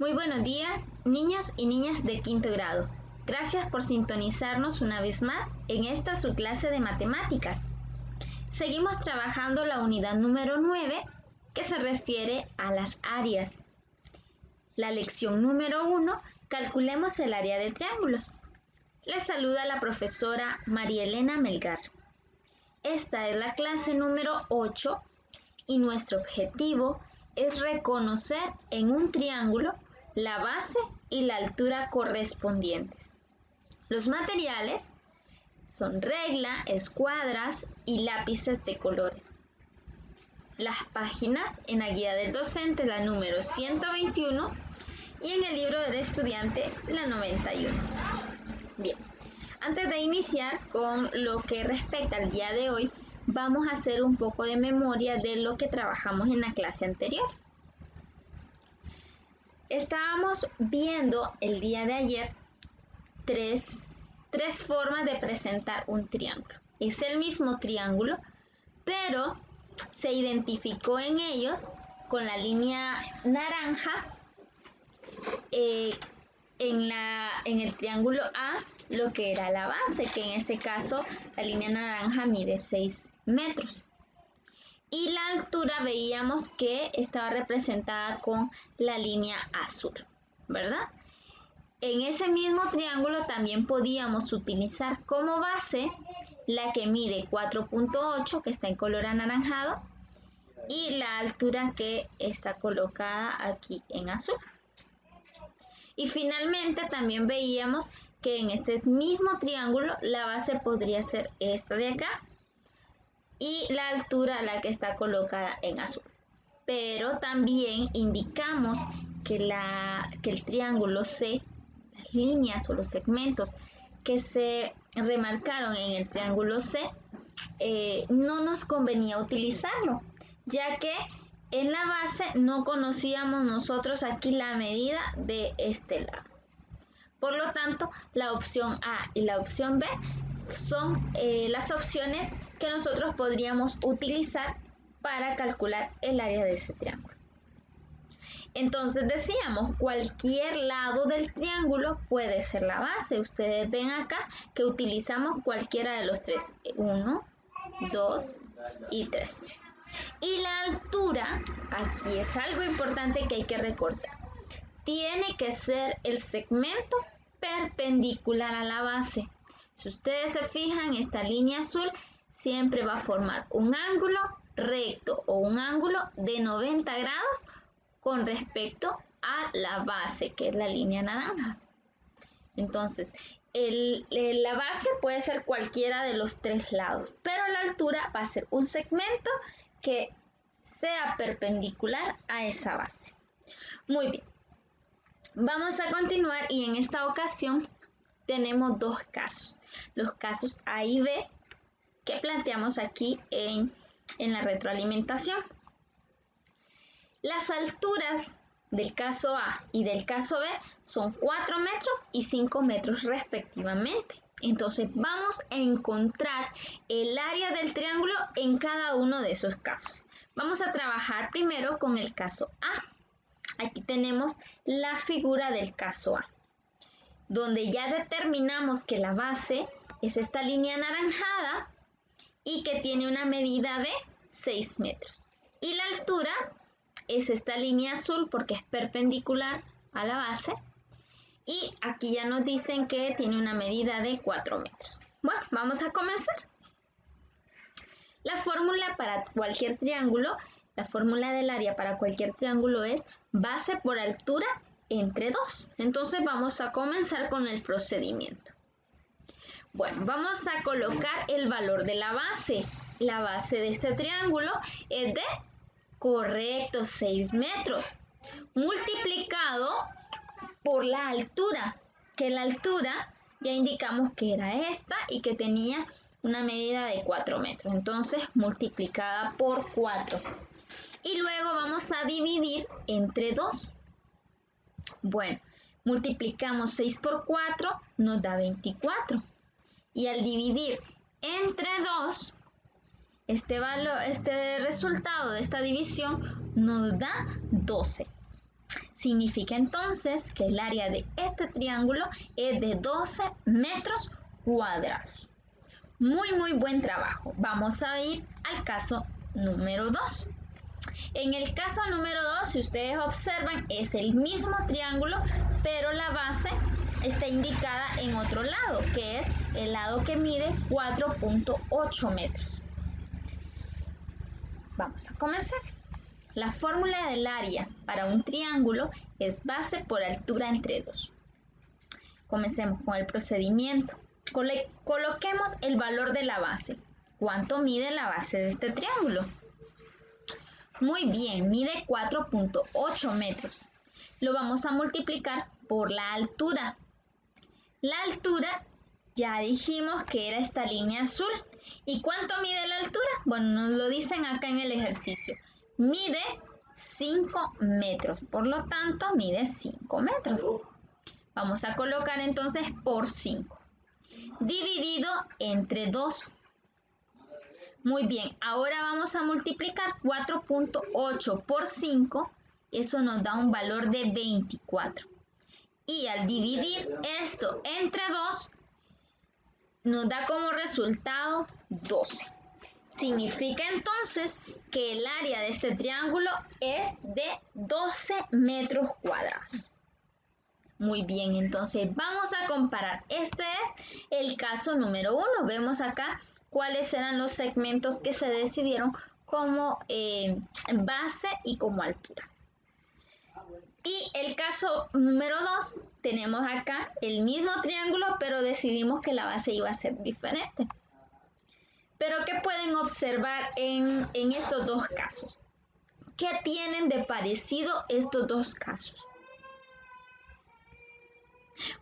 Muy buenos días, niños y niñas de quinto grado. Gracias por sintonizarnos una vez más en esta su clase de matemáticas. Seguimos trabajando la unidad número 9, que se refiere a las áreas. La lección número 1, calculemos el área de triángulos. Les saluda la profesora María Elena Melgar. Esta es la clase número 8 y nuestro objetivo es reconocer en un triángulo la base y la altura correspondientes. Los materiales son regla, escuadras y lápices de colores. Las páginas en la guía del docente, la número 121, y en el libro del estudiante, la 91. Bien, antes de iniciar con lo que respecta al día de hoy, vamos a hacer un poco de memoria de lo que trabajamos en la clase anterior. Estábamos viendo el día de ayer tres formas de presentar un triángulo. Es el mismo triángulo, pero se identificó en ellos con la línea naranja en el triángulo A lo que era la base, que en este caso la línea naranja mide 6 metros. Y la altura veíamos que estaba representada con la línea azul, ¿verdad? En ese mismo triángulo también podíamos utilizar como base la que mide 4.8, que está en color anaranjado, y la altura que está colocada aquí en azul. Y finalmente también veíamos que en este mismo triángulo la base podría ser esta de acá y la altura la que está colocada en azul. Pero también indicamos que el triángulo C, las líneas o los segmentos que se remarcaron en el triángulo C, no nos convenía utilizarlo, ya que en la base no conocíamos nosotros aquí la medida de este lado. Por lo tanto, la opción A y la opción B son las opciones que nosotros podríamos utilizar para calcular el área de ese triángulo. Entonces decíamos, cualquier lado del triángulo puede ser la base. Ustedes ven acá que utilizamos cualquiera de los tres. 1, 2 y 3. Y la altura, aquí es algo importante que hay que recordar. Tiene que ser el segmento perpendicular a la base. Si ustedes se fijan, esta línea azul siempre va a formar un ángulo recto o un ángulo de 90 grados con respecto a la base, que es la línea naranja. Entonces, la base puede ser cualquiera de los tres lados, pero la altura va a ser un segmento que sea perpendicular a esa base. Muy bien. Vamos a continuar y en esta ocasión tenemos dos casos. Los casos A y B que planteamos aquí en la retroalimentación. Las alturas del caso A y del caso B son 4 metros y 5 metros respectivamente. Entonces vamos a encontrar el área del triángulo en cada uno de esos casos. Vamos a trabajar primero con el caso A. Aquí tenemos la figura del caso A, donde ya determinamos que la base es esta línea anaranjada y que tiene una medida de 6 metros. Y la altura es esta línea azul porque es perpendicular a la base. Y aquí ya nos dicen que tiene una medida de 4 metros. Bueno, vamos a comenzar. La fórmula para cualquier triángulo, la fórmula del área para cualquier triángulo es base por altura entre 2. Entonces vamos a comenzar con el procedimiento. Bueno, vamos a colocar el valor de la base. La base de este triángulo es de, correcto, 6 metros, multiplicado por la altura, que la altura ya indicamos que era esta y que tenía una medida de 4 metros. Entonces, multiplicada por 4. Y luego vamos a dividir entre 2. Bueno, multiplicamos 6 por 4, nos da 24. Y al dividir entre 2, este resultado de esta división nos da 12. Significa entonces que el área de este triángulo es de 12 metros cuadrados. Muy buen trabajo. Vamos a ir al caso número 2. En el caso número 2, si ustedes observan, es el mismo triángulo, pero la base está indicada en otro lado, que es el lado que mide 4.8 metros. Vamos a comenzar. La fórmula del área para un triángulo es base por altura entre 2. Comencemos con el procedimiento. Coloquemos el valor de la base. ¿Cuánto mide la base de este triángulo? Muy bien, mide 4.8 metros. Lo vamos a multiplicar por la altura. La altura ya dijimos que era esta línea azul. ¿Y cuánto mide la altura? Bueno, nos lo dicen acá en el ejercicio. Mide 5 metros, por lo tanto mide 5 metros. Vamos a colocar entonces por 5. Dividido entre 2. Muy bien, ahora vamos a multiplicar 4.8 por 5. Eso nos da un valor de 24. Y al dividir esto entre 2, nos da como resultado 12. Significa entonces que el área de este triángulo es de 12 metros cuadrados. Muy bien, entonces vamos a comparar. Este es el caso número 1. Vemos acá cuáles eran los segmentos que se decidieron como base y como altura. Y el caso número 2, tenemos acá el mismo triángulo, pero decidimos que la base iba a ser diferente. Pero ¿qué pueden observar en estos dos casos? ¿Qué tienen de parecido estos dos casos?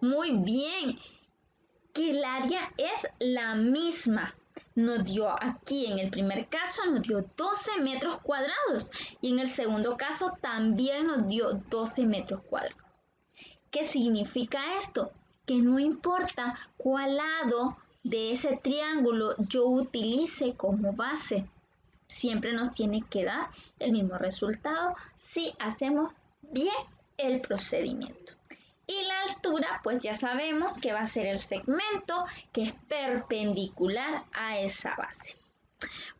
Muy bien, que el área es la misma. Nos dio aquí en el primer caso, nos dio 12 metros cuadrados y en el segundo caso también nos dio 12 metros cuadrados. ¿Qué significa esto? Que no importa cuál lado de ese triángulo yo utilice como base, siempre nos tiene que dar el mismo resultado si hacemos bien el procedimiento. Y la altura, pues ya sabemos que va a ser el segmento que es perpendicular a esa base.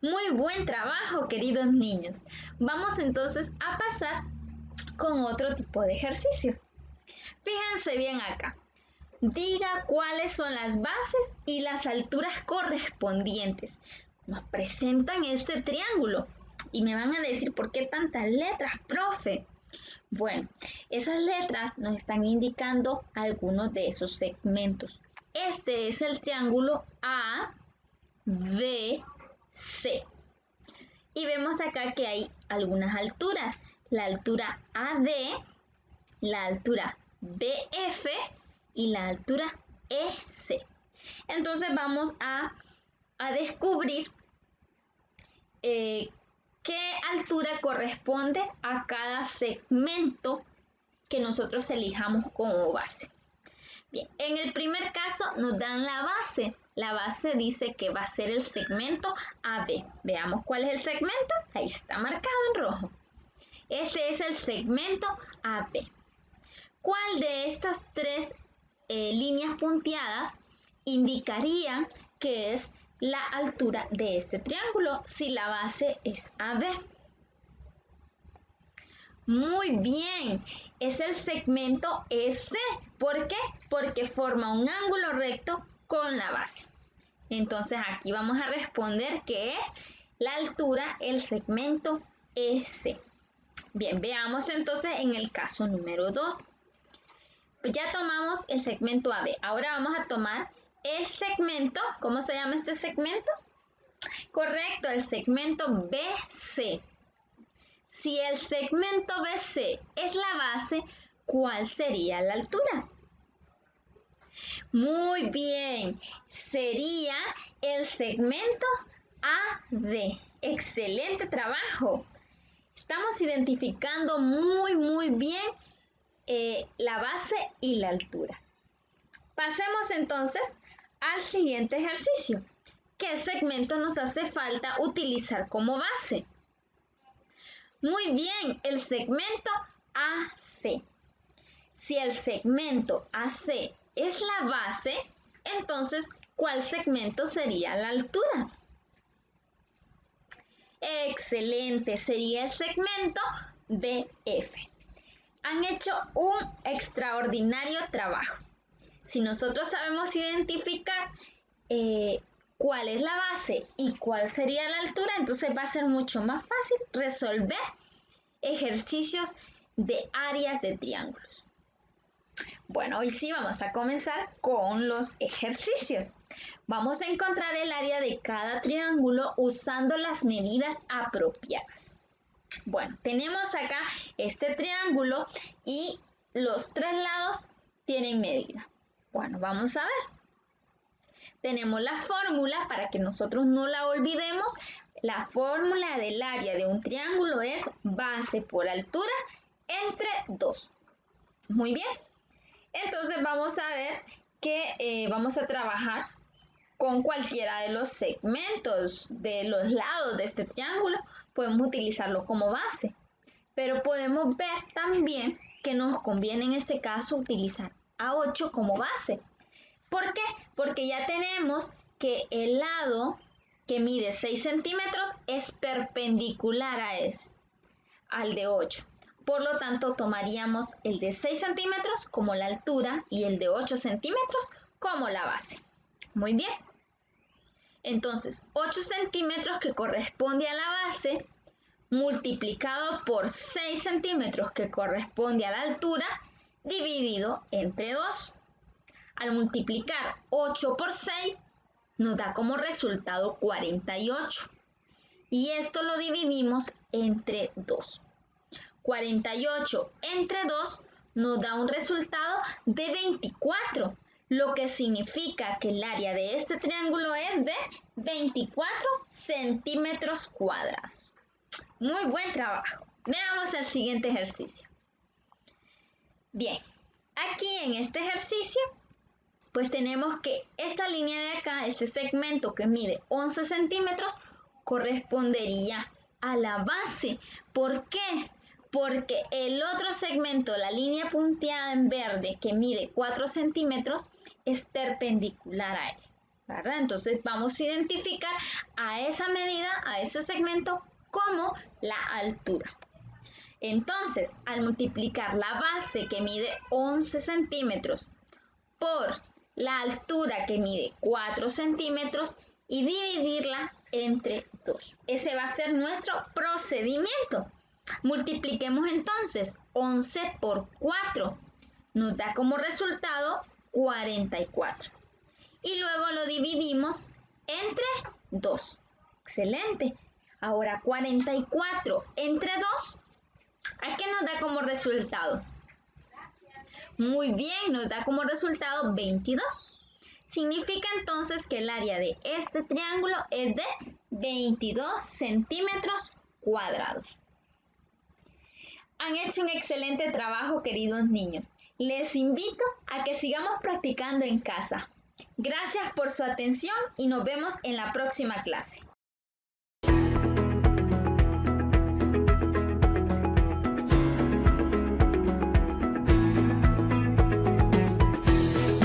Muy buen trabajo, queridos niños. Vamos entonces a pasar con otro tipo de ejercicios. Fíjense bien acá. Diga cuáles son las bases y las alturas correspondientes. Nos presentan este triángulo y me van a decir por qué tantas letras, profe. Bueno, esas letras nos están indicando algunos de esos segmentos. Este es el triángulo ABC. Y vemos acá que hay algunas alturas. La altura AD, la altura BF y la altura EC. Entonces vamos a descubrir qué altura corresponde a cada segmento que nosotros elijamos como base. Bien, en el primer caso nos dan la base. La base dice que va a ser el segmento AB. Veamos cuál es el segmento. Ahí está marcado en rojo. Este es el segmento AB. ¿Cuál de estas tres líneas punteadas indicarían que es la altura de este triángulo si la base es AB? Muy bien, es el segmento EC. ¿Por qué? Porque forma un ángulo recto con la base. Entonces aquí vamos a responder que es la altura, el segmento EC. Bien, veamos entonces en el caso número 2. Ya tomamos el segmento AB. Ahora vamos a tomar el segmento. ¿Cómo se llama este segmento? Correcto, el segmento BC. Si el segmento BC es la base, ¿cuál sería la altura? Muy bien, sería el segmento AD. Excelente trabajo. Estamos identificando muy bien la base y la altura. Pasemos entonces al siguiente ejercicio. ¿Qué segmento nos hace falta utilizar como base? Muy bien, el segmento AC. Si el segmento AC es la base, entonces, ¿cuál segmento sería la altura? Excelente, sería el segmento BF. Han hecho un extraordinario trabajo. Si nosotros sabemos identificar cuál es la base y cuál sería la altura, entonces va a ser mucho más fácil resolver ejercicios de áreas de triángulos. Bueno, hoy sí vamos a comenzar con los ejercicios. Vamos a encontrar el área de cada triángulo usando las medidas apropiadas. Bueno, tenemos acá este triángulo y los tres lados tienen medida. Bueno, vamos a ver. Tenemos la fórmula para que nosotros no la olvidemos. La fórmula del área de un triángulo es base por altura entre 2. Muy bien. Entonces vamos a ver que vamos a trabajar con cualquiera de los segmentos de los lados de este triángulo. Podemos utilizarlo como base. Pero podemos ver también que nos conviene en este caso utilizar A8 como base. ¿Por qué? Porque ya tenemos que el lado que mide 6 centímetros es perpendicular al de 8. Por lo tanto, tomaríamos el de 6 centímetros como la altura y el de 8 centímetros como la base. Muy bien. Entonces, 8 centímetros que corresponde a la base, multiplicado por 6 centímetros que corresponde a la altura, dividido entre 2. Al multiplicar 8 por 6, nos da como resultado 48. Y esto lo dividimos entre 2. 48 entre 2 nos da un resultado de 24, lo que significa que el área de este triángulo es de 24 centímetros cuadrados. Muy buen trabajo. Veamos el siguiente ejercicio. Bien, aquí en este ejercicio, pues tenemos que esta línea de acá, este segmento que mide 11 centímetros, correspondería a la base. ¿Por qué? Porque el otro segmento, la línea punteada en verde que mide 4 centímetros, es perpendicular a él, ¿verdad? Entonces vamos a identificar a esa medida, a ese segmento, como la altura. Entonces, al multiplicar la base que mide 11 centímetros por la altura que mide 4 centímetros y dividirla entre 2. Ese va a ser nuestro procedimiento. Multipliquemos entonces 11 por 4. Nos da como resultado 44. Y luego lo dividimos entre 2. Excelente. Ahora 44 entre 2. ¿A qué nos da como resultado? Muy bien, nos da como resultado 22. Significa entonces que el área de este triángulo es de 22 centímetros cuadrados. Han hecho un excelente trabajo, queridos niños. Les invito a que sigamos practicando en casa. Gracias por su atención y nos vemos en la próxima clase.